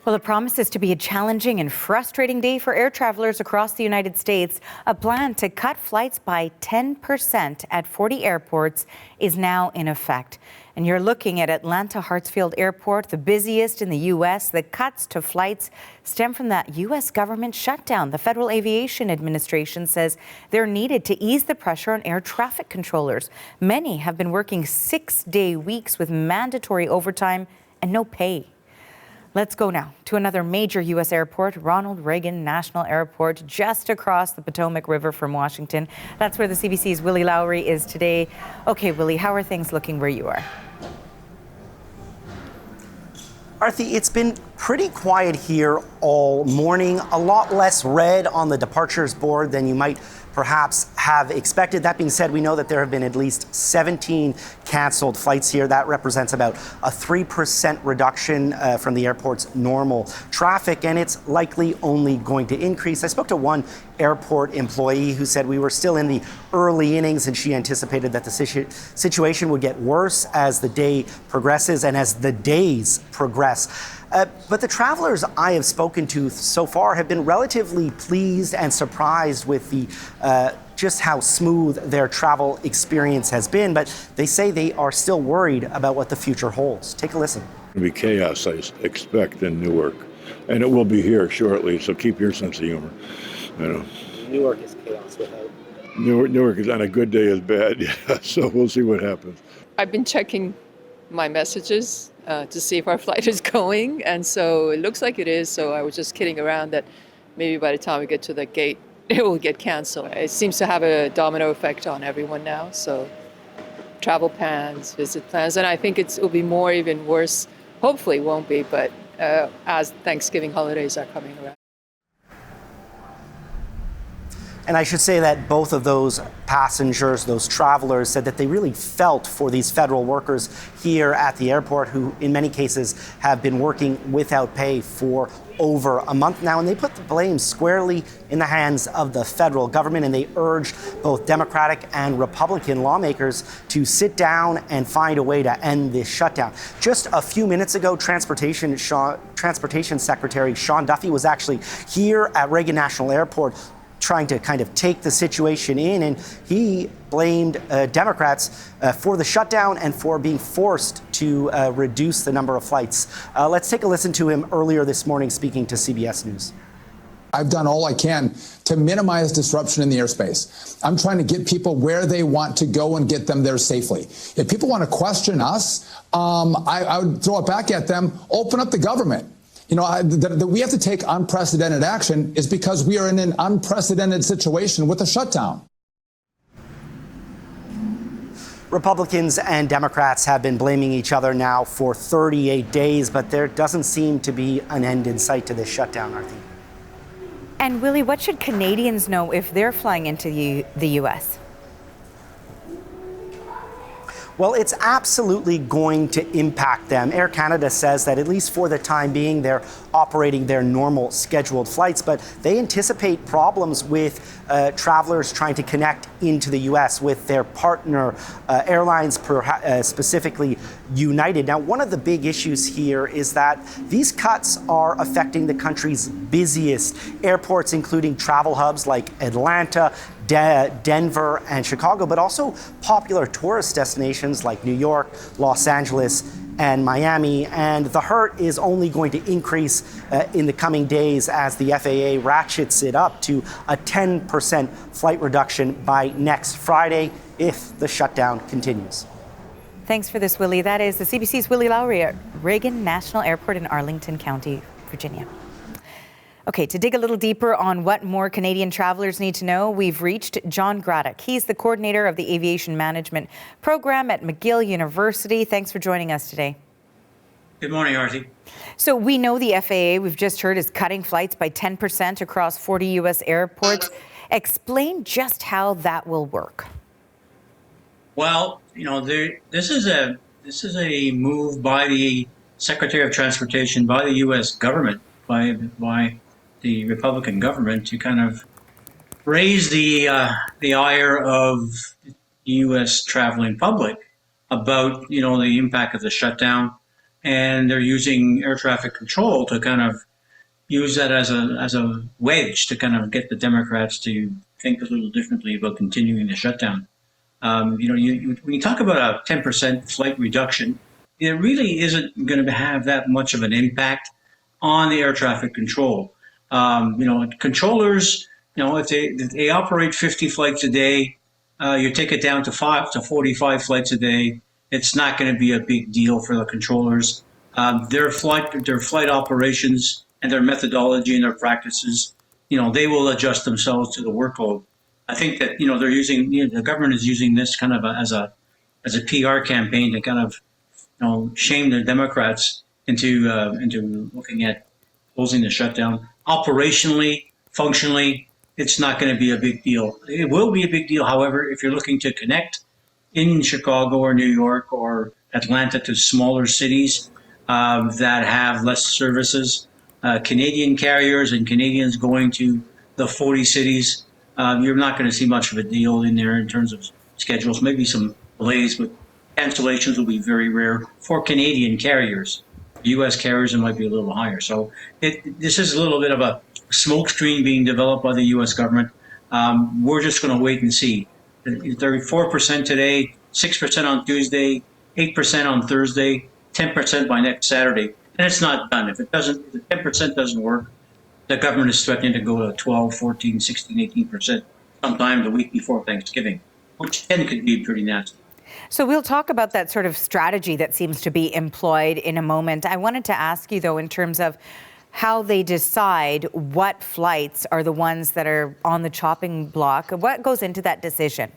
Well, it promises to be a challenging and frustrating day for air travelers across the United States. A plan to cut flights by 10% at 40 airports is now in effect. And you're looking at Atlanta Hartsfield Airport, the busiest in the U.S. The cuts to flights stem from the U.S. government shutdown. The Federal Aviation Administration says they're needed to ease the pressure on air traffic controllers. Many have been working 6-day weeks with mandatory overtime and no pay. Let's go now to another major U.S. airport, Ronald Reagan National Airport, just across the Potomac River from Washington. That's where the CBC's Willie Lowry is today. Okay, Willie, how are things looking where you are? Arthi, it's been pretty quiet here all morning. A lot less red on the departures board than you might perhaps have expected. That being said, we know that there have been at least 17 canceled flights here. That represents about a 3% reduction from the airport's normal traffic, and it's likely only going to increase. I spoke to one airport employee who said we were still in the early innings, and she anticipated that the situation would get worse as the day progresses and as the days progress. But the travelers I have spoken to so far have been relatively pleased and surprised with the just how smooth their travel experience has been. But they say they are still worried about what the future holds. Take a listen. It'll be chaos, I expect, in Newark. And it will be here shortly, so keep your sense of humor. You know. Newark is chaos without. Newark is on a good day is bad, yeah, so we'll see what happens. I've been checking my messages to see if our flight is going, and so it looks like it is, so I was just kidding around that maybe by the time we get to the gate, it will get canceled. It seems to have a domino effect on everyone now, so travel plans, visit plans, and I think it will be more even worse. Hopefully it won't be, but as Thanksgiving holidays are coming around. And I should say that both of those passengers, those travelers, said that they really felt for these federal workers here at the airport who, in many cases, have been working without pay for over a month now. And they put the blame squarely in the hands of the federal government. And they urged both Democratic and Republican lawmakers to sit down and find a way to end this shutdown. Just a few minutes ago, Transportation Secretary Sean Duffy was actually here at Reagan National Airport trying to kind of take the situation in, and he blamed Democrats for the shutdown and for being forced to reduce the number of flights. Let's take a listen to him earlier this morning speaking to CBS News. I've done all I can to minimize disruption in the airspace. I'm trying to get people where they want to go and get them there safely. If people want to question us, I would throw it back at them, open up the government. You know, that we have to take unprecedented action is because we are in an unprecedented situation with a shutdown. Republicans and Democrats have been blaming each other now for 38 days, but there doesn't seem to be an end in sight to this shutdown, Arthi. And Willie, what should Canadians know if they're flying into the U.S.? Well, it's absolutely going to impact them. Air Canada says that at least for the time being, they're operating their normal scheduled flights, but they anticipate problems with travelers trying to connect into the U.S. with their partner airlines, specifically United. Now, one of the big issues here is that these cuts are affecting the country's busiest airports, including travel hubs like Atlanta, Denver and Chicago, but also popular tourist destinations like New York, Los Angeles, and Miami. And the hurt is only going to increase in the coming days as the FAA ratchets it up to a 10% flight reduction by next Friday if the shutdown continues. Thanks for this, Willie. That is the CBC's Willie Lowry at Reagan National Airport in Arlington County, Virginia. Okay, to dig a little deeper on what more Canadian travelers need to know, we've reached John Graddock. He's the coordinator of the Aviation Management Program at McGill University. Thanks for joining us today. Good morning, Artie. So we know the FAA, we've just heard, is cutting flights by 10% across 40 U.S. airports. Explain just how that will work. Well, you know, this is a move by the Secretary of Transportation, by the U.S. government, by the Republican government to kind of raise the ire of the U.S. traveling public about, you know, the impact of the shutdown, and they're using air traffic control to kind of use that as a wedge to kind of get the Democrats to think a little differently about continuing the shutdown. When you talk about a 10% flight reduction, it really isn't going to have that much of an impact on the air traffic control. Controllers, if they operate 50 flights a day, you take it down to 5 to 45 flights a day. It's not going to be a big deal for the controllers. Their flight operations and their methodology and their practices, they will adjust themselves to the workload. I think that they're using the government is using this kind of as a PR campaign to kind of shame the Democrats into looking at closing the shutdown. Operationally, functionally, it's not going to be a big deal. It will be a big deal, however, if you're looking to connect in Chicago or New York or Atlanta to smaller cities that have less services. Canadian carriers and Canadians going to the 40 cities, you're not going to see much of a deal in there in terms of schedules. Maybe some delays, but cancellations will be very rare for Canadian carriers. U.S. carriers, it might be a little higher. So this is a little bit of a smoke screen being developed by the U.S. government. We're just going to wait and see. They're 4% today, 6% on Tuesday, 8% on Thursday, 10% by next Saturday. And it's not done. If the 10% doesn't work, the government is threatening to go to 12, 14, 16, 18% sometime the week before Thanksgiving, which then could be pretty nasty. So we'll talk about that sort of strategy that seems to be employed in a moment. I wanted to ask you, though, in terms of how they decide what flights are the ones that are on the chopping block. What goes into that decision?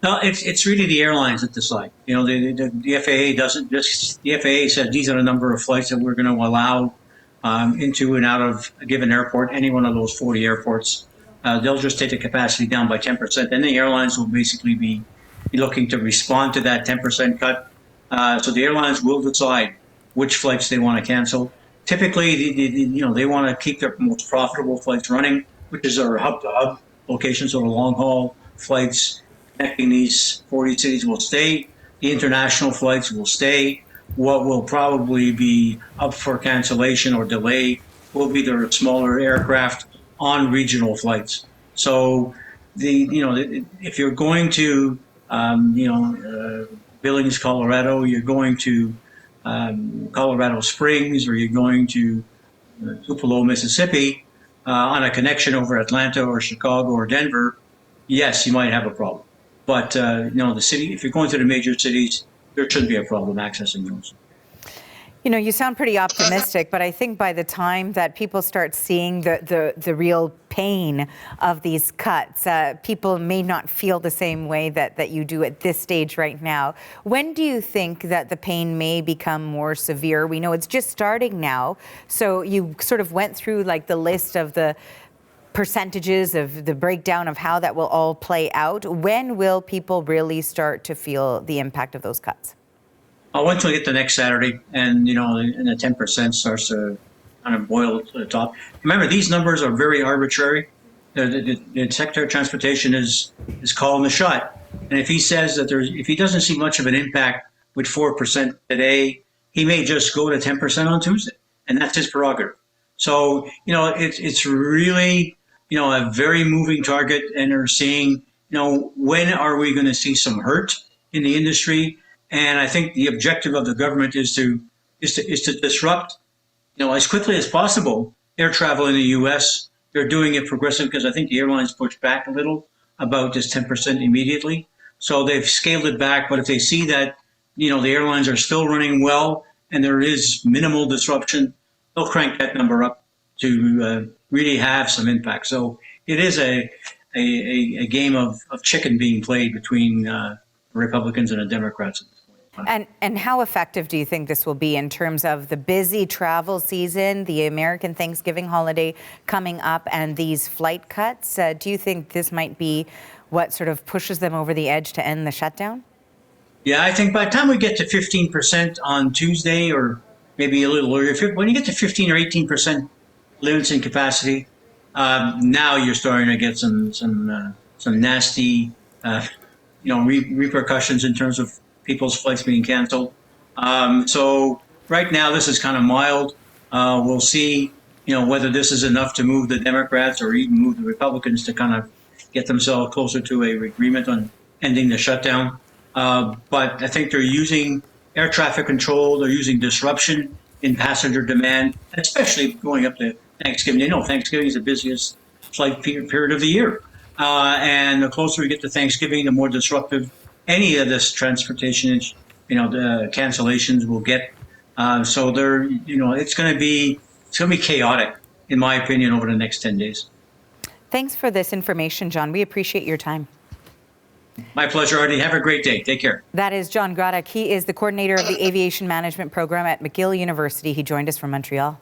No, it's really the airlines that decide. The FAA doesn't just. The FAA said these are the number of flights that we're going to allow into and out of a given airport, any one of those 40 airports. They'll just take the capacity down by 10%. Then the airlines will basically be looking to respond to that 10% cut. So the airlines will decide which flights they want to cancel. Typically, they want to keep their most profitable flights running, which is our hub-to-hub locations, so the long-haul flights connecting these 40 cities will stay. The international flights will stay. What will probably be up for cancellation or delay will be the smaller aircraft on regional flights. So if you're going to Billings, Colorado, you're going to Colorado Springs, or you're going to Tupelo, Mississippi, on a connection over Atlanta or Chicago or Denver, yes, you might have a problem. But the city, if you're going to the major cities, there shouldn't be a problem accessing those. You sound pretty optimistic, but I think by the time that people start seeing the real pain of these cuts, people may not feel the same way that you do at this stage right now. When do you think that the pain may become more severe? We know it's just starting now, so you sort of went through like the list of the percentages of the breakdown of how that will all play out. When will people really start to feel the impact of those cuts? Once we get to next Saturday, and and the 10% starts to kind of boil to the top. Remember, these numbers are very arbitrary. The Secretary of Transportation is calling the shot, and if he says that if he doesn't see much of an impact with 4% today, he may just go to 10% on Tuesday, and that's his prerogative. So it's really a very moving target, and they're seeing when are we going to see some hurt in the industry. And I think the objective of the government is to disrupt, as quickly as possible, air travel in the U.S. They're doing it progressive because I think the airlines pushed back a little about this 10% immediately. So they've scaled it back. But if they see that, the airlines are still running well and there is minimal disruption, they'll crank that number up to really have some impact. So it is a game of chicken being played between Republicans and the Democrats at this point. And how effective do you think this will be in terms of the busy travel season, the American Thanksgiving holiday coming up, and these flight cuts? Do you think this might be what sort of pushes them over the edge to end the shutdown? Yeah, I think by the time we get to 15% on Tuesday, or maybe a little earlier, when you get to 15 or 18% limits in capacity, now you're starting to get some nasty repercussions in terms of people's flights being canceled. So right now this is kind of mild. We'll see, whether this is enough to move the Democrats or even move the Republicans to kind of get themselves closer to a agreement on ending the shutdown. But I think they're using air traffic control. They're using disruption in passenger demand, especially going up to Thanksgiving. Thanksgiving is the busiest flight period of the year. And the closer we get to Thanksgiving, the more disruptive any of this transportation, the cancellations will get. So they're, it's going to be chaotic, in my opinion, over the next 10 days. Thanks for this information, John. We appreciate your time. My pleasure, Artie. Have a great day. Take care. That is John Graddock. He is the coordinator of the Aviation Management Program at McGill University. He joined us from Montreal.